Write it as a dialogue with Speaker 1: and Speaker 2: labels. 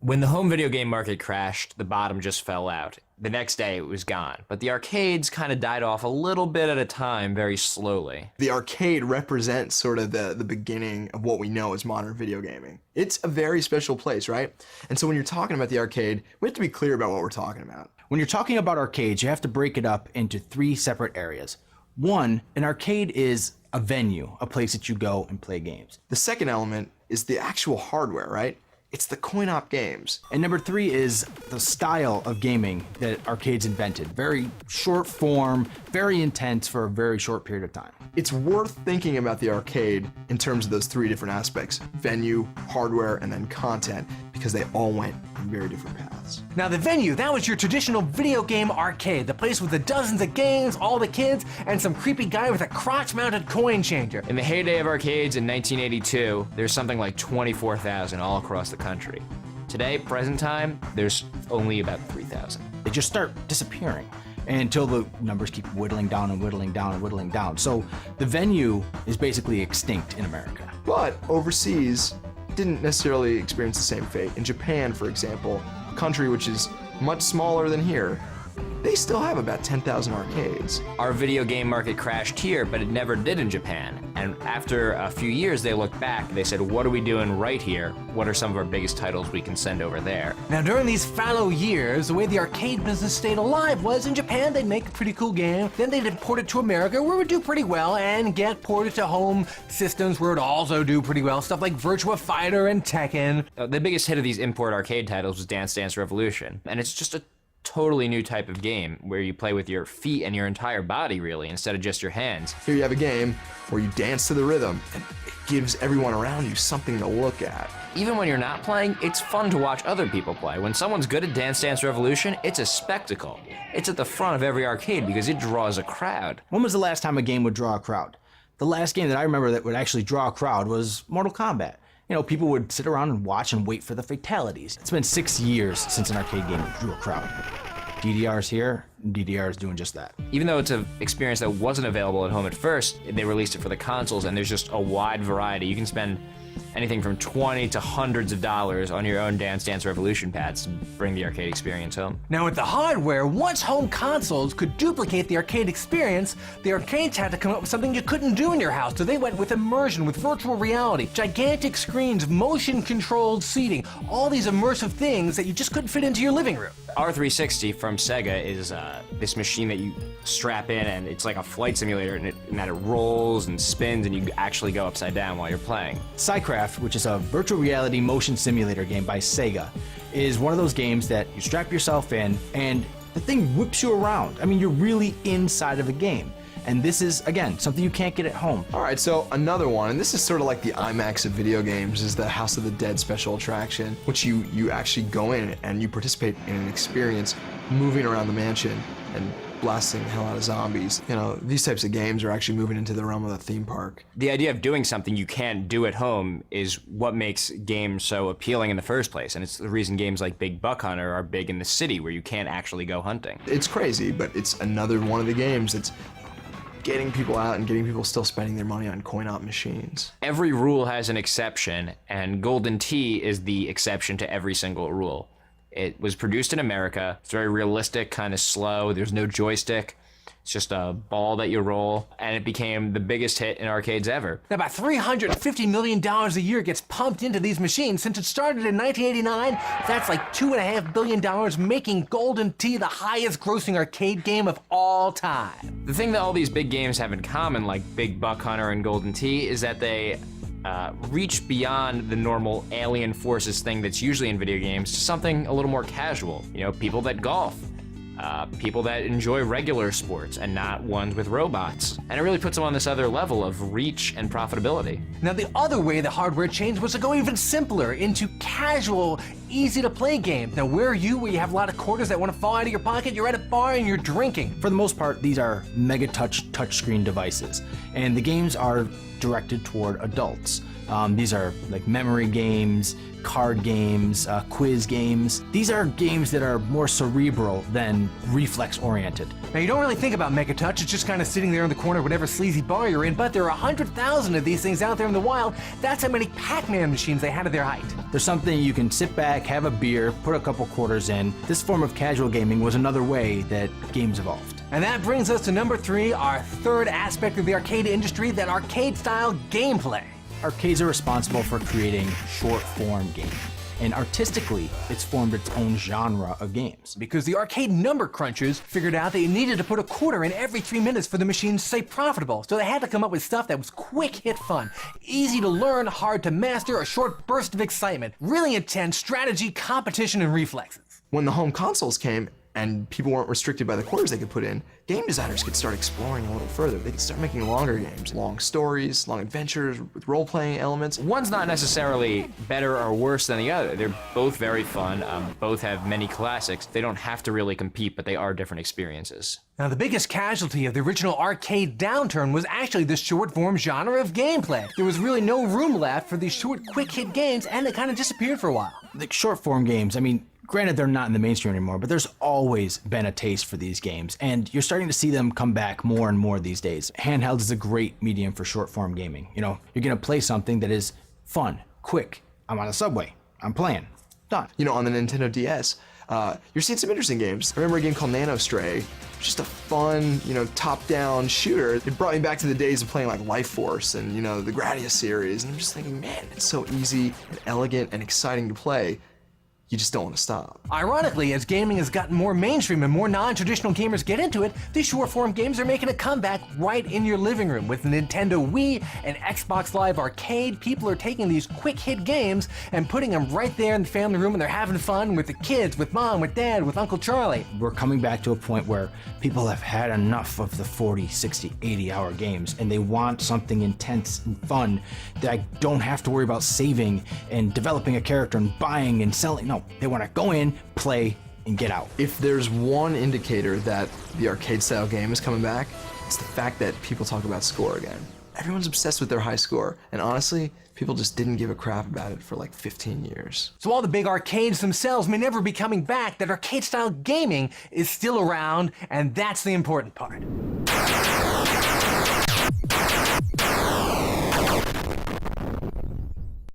Speaker 1: When the home video game market crashed, the bottom just fell out. The next day it was gone, but the arcades kind of died off a little bit at a time, very slowly.
Speaker 2: The arcade represents sort of the beginning of what we know as modern video gaming. It's a very special place, right? And so when you're talking about the arcade, we have to be clear about what we're talking about.
Speaker 3: When you're talking about arcades, you have to break it up into 3 separate areas. One, an arcade is a venue, a place that you go and play games.
Speaker 2: The second element is the actual hardware, right? It's the coin-op games.
Speaker 3: And number 3 is the style of gaming that arcades invented. Very short form, very intense for a very short period of time.
Speaker 2: It's worth thinking about the arcade in terms of those 3 different aspects: venue, hardware, and then content, because they all went in very different paths.
Speaker 4: Now the venue, that was your traditional video game arcade, the place with the dozens of games, all the kids, and some creepy guy with a crotch-mounted coin changer.
Speaker 1: In the heyday of arcades in 1982, there's something like 24,000 all across the country. Today, present time, there's only about 3,000.
Speaker 3: They just start disappearing until the numbers keep whittling down and whittling down and whittling down. So the venue is basically extinct in America.
Speaker 2: But overseas, didn't necessarily experience the same fate. In Japan, for example, a country which is much smaller than here, they still have about 10,000 arcades.
Speaker 1: Our video game market crashed here, but it never did in Japan. And after a few years, they looked back, they said, what are we doing right here? What are some of our biggest titles we can send over there?
Speaker 4: Now during these fallow years, the way the arcade business stayed alive was in Japan, they'd make a pretty cool game, then they'd import it to America, where it would do pretty well, and get ported to home systems where it would also do pretty well, stuff like Virtua Fighter and Tekken.
Speaker 1: The biggest hit of these import arcade titles was Dance Dance Revolution, and it's just a totally new type of game where you play with your feet and your entire body, really, instead of just your hands.
Speaker 2: Here you have a game where you dance to the rhythm, and it gives everyone around you something to look at.
Speaker 1: Even when you're not playing, it's fun to watch other people play. When someone's good at Dance Dance Revolution, it's a spectacle. It's at the front of every arcade because it draws a crowd.
Speaker 3: When was the last time a game would draw a crowd? The last game that I remember that would actually draw a crowd was Mortal Kombat. You know, people would sit around and watch and wait for the fatalities. It's been 6 years since an arcade game drew a crowd. DDR's here, and DDR is doing just that.
Speaker 1: Even though it's an experience that wasn't available at home at first, they released it for the consoles, and there's just a wide variety. You can spend anything from $20 to hundreds of dollars on your own Dance Dance Revolution pads to bring the arcade experience home.
Speaker 4: Now with the hardware, once home consoles could duplicate the arcade experience, the arcades had to come up with something you couldn't do in your house, so they went with immersion, with virtual reality, gigantic screens, motion-controlled seating, all these immersive things that you just couldn't fit into your living room.
Speaker 1: R360 from Sega is this machine that you strap in, and it's like a flight simulator, and that it rolls and spins, and you actually go upside down while you're playing.
Speaker 3: Psycraft, which is a virtual reality motion simulator game by Sega, is one of those games that you strap yourself in and the thing whips you around. I mean, you're really inside of a game. And this is, again, something you can't get at home.
Speaker 2: All right, so another one, and this is sort of like the IMAX of video games, is the House of the Dead special attraction, which you actually go in and you participate in an experience moving around the mansion and blasting the hell out of zombies. You know, these types of games are actually moving into the realm of the theme park.
Speaker 1: The idea of doing something you can't do at home is what makes games so appealing in the first place, and it's the reason games like Big Buck Hunter are big in the city, where you can't actually go hunting.
Speaker 2: It's crazy, but it's another one of the games that's getting people out and getting people still spending their money on coin-op machines.
Speaker 1: Every rule has an exception, and Golden Tee is the exception to every single rule. It was produced in America. It's very realistic, kind of slow. There's no joystick. It's just a ball that you roll, and it became the biggest hit in arcades ever.
Speaker 4: Now about $350 million a year gets pumped into these machines. Since it started in 1989, that's like $2.5 billion, making Golden Tee the highest grossing arcade game of all time.
Speaker 1: The thing that all these big games have in common, like Big Buck Hunter and Golden Tee, is that they reach beyond the normal alien forces thing that's usually in video games to something a little more casual. You know, people that golf, people that enjoy regular sports and not ones with robots. And it really puts them on this other level of reach and profitability.
Speaker 4: Now, the other way the hardware changed was to go even simpler into casual, easy to play games. Now, where you have a lot of quarters that want to fall out of your pocket, you're at a bar and you're drinking.
Speaker 3: For the most part, these are touchscreen devices, and the games are directed toward adults. These are like memory games, card games, quiz games. These are games that are more cerebral than reflex-oriented.
Speaker 4: Now, you don't really think about Mega Touch, it's just kind of sitting there in the corner of whatever sleazy bar you're in, but there are 100,000 of these things out there in the wild. That's how many Pac-Man machines they had at their height.
Speaker 3: There's something you can sit back, have a beer, put a couple quarters in. This form of casual gaming was another way that games evolved.
Speaker 4: And that brings us to number 3, our third aspect of the arcade industry, that arcade-style gameplay.
Speaker 3: Arcades are responsible for creating short-form gaming, and artistically, it's formed its own genre of games.
Speaker 4: Because the arcade number crunchers figured out that you needed to put a quarter in every 3 minutes for the machines to stay profitable, so they had to come up with stuff that was quick hit fun, easy to learn, hard to master, a short burst of excitement, really intense strategy, competition, and reflexes.
Speaker 2: When the home consoles came, and people weren't restricted by the quarters they could put in, game designers could start exploring a little further. They could start making longer games, long stories, long adventures with role-playing elements.
Speaker 1: One's not necessarily better or worse than the other. They're both very fun, both have many classics. They don't have to really compete, but they are different experiences.
Speaker 4: Now, the biggest casualty of the original arcade downturn was actually the short-form genre of gameplay. There was really no room left for these short, quick-hit games, and they kind of disappeared for a while.
Speaker 3: The short-form games, I mean, granted, they're not in the mainstream anymore, but there's always been a taste for these games, and you're starting to see them come back more and more these days. Handheld is a great medium for short-form gaming. You know, you're gonna play something that is fun, quick. I'm on a subway, I'm playing, done.
Speaker 2: You know, on the Nintendo DS, you're seeing some interesting games. I remember a game called Nano Stray, just a fun, top-down shooter. It brought me back to the days of playing like Life Force and, the Gradius series, and I'm just thinking, man, it's so easy and elegant and exciting to play. You just don't want to stop.
Speaker 4: Ironically, as gaming has gotten more mainstream and more non-traditional gamers get into it, these short-form games are making a comeback right in your living room. With the Nintendo Wii and Xbox Live Arcade, people are taking these quick-hit games and putting them right there in the family room, and they're having fun with the kids, with mom, with dad, with Uncle Charlie.
Speaker 3: We're coming back to a point where people have had enough of the 40, 60, 80-hour games, and they want something intense and fun that I don't have to worry about saving and developing a character and buying and selling. No. They want to go in, play, and get out.
Speaker 2: If there's one indicator that the arcade-style game is coming back, it's the fact that people talk about score again. Everyone's obsessed with their high score, and honestly, people just didn't give a crap about it for like 15 years.
Speaker 4: So while the big arcades themselves may never be coming back, that arcade-style gaming is still around, and that's the important part.